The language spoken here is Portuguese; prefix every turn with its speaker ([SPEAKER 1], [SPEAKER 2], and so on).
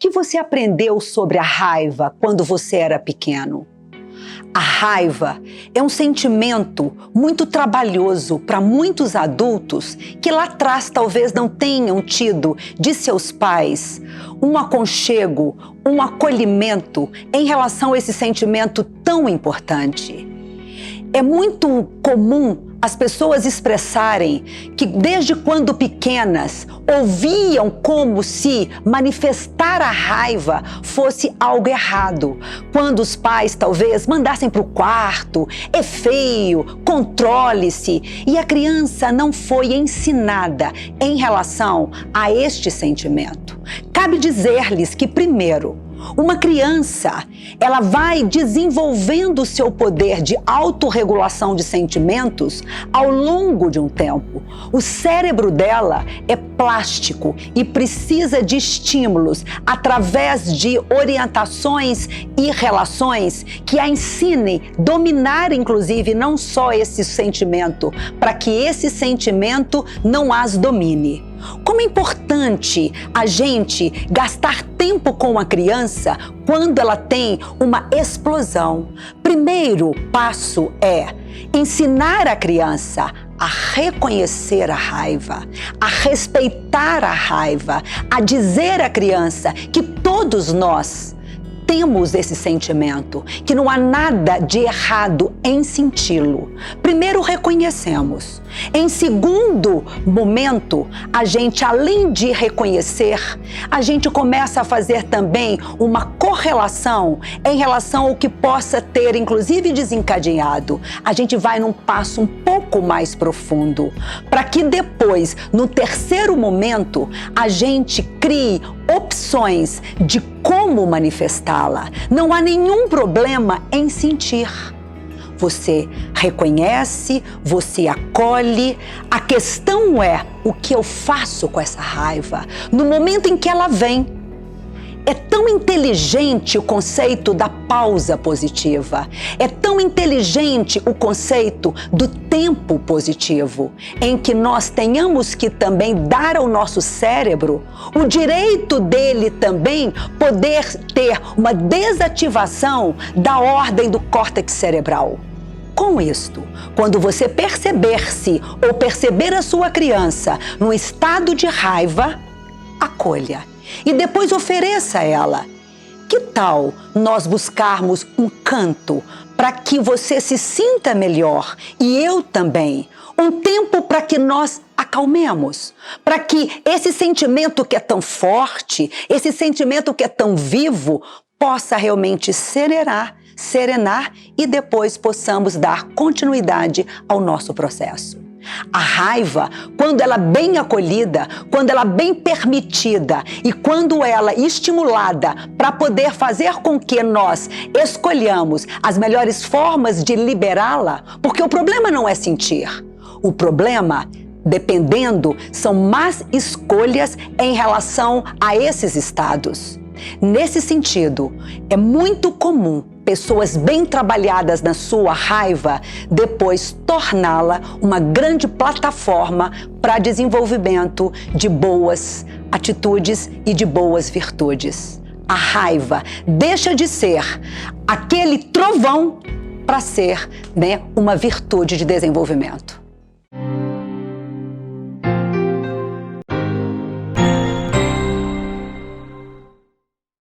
[SPEAKER 1] que você aprendeu sobre a raiva quando você era pequeno? A raiva é um sentimento muito trabalhoso para muitos adultos que lá atrás talvez não tenham tido de seus pais um aconchego, um acolhimento em relação a esse sentimento tão importante. É muito comum as pessoas expressarem que desde quando pequenas ouviam como se manifestar a raiva fosse algo errado. Quando os pais talvez mandassem para o quarto, é feio, controle-se, e a criança não foi ensinada em relação a este sentimento. Cabe dizer-lhes que, primeiro, uma criança, ela vai desenvolvendo o seu poder de autorregulação de sentimentos ao longo de um tempo. O cérebro dela é plástico e precisa de estímulos através de orientações e relações que a ensinem a dominar, inclusive, não só esse sentimento, para que esse sentimento não as domine. Como é importante a gente gastar tempo com a criança quando ela tem uma explosão. Primeiro passo é ensinar a criança a reconhecer a raiva, a respeitar a raiva, a dizer à criança que todos nós temos esse sentimento, que não há nada de errado em senti-lo. Primeiro, reconhecemos. Em segundo momento, a gente, além de reconhecer, a gente começa a fazer também uma correlação em relação ao que possa ter, inclusive, desencadeado. A gente vai num passo um pouco mais profundo, para que depois, no terceiro momento, a gente crie opções de como manifestá-la. Não há nenhum problema em sentir. Você reconhece, você acolhe. A questão é o que eu faço com essa raiva no momento em que ela vem. É tão inteligente o conceito da pausa positiva. É tão inteligente o conceito do tempo positivo, em que nós tenhamos que também dar ao nosso cérebro o direito dele também poder ter uma desativação da ordem do córtex cerebral. Com isto, quando você perceber-se ou perceber a sua criança num estado de raiva, acolha. E depois ofereça a ela. Que tal nós buscarmos um canto para que você se sinta melhor e eu também? Um tempo para que nós acalmemos, para que esse sentimento que é tão forte, esse sentimento que é tão vivo, possa realmente serenar e depois possamos dar continuidade ao nosso processo. A raiva, quando ela é bem acolhida, quando ela é bem permitida e quando ela é estimulada para poder fazer com que nós escolhamos as melhores formas de liberá-la, porque o problema não é sentir. O problema, dependendo, são más escolhas em relação a esses estados. Nesse sentido, é muito comum pessoas bem trabalhadas na sua raiva depois torná-la uma grande plataforma para desenvolvimento de boas atitudes e de boas virtudes. A raiva deixa de ser aquele trovão para ser, uma virtude de desenvolvimento.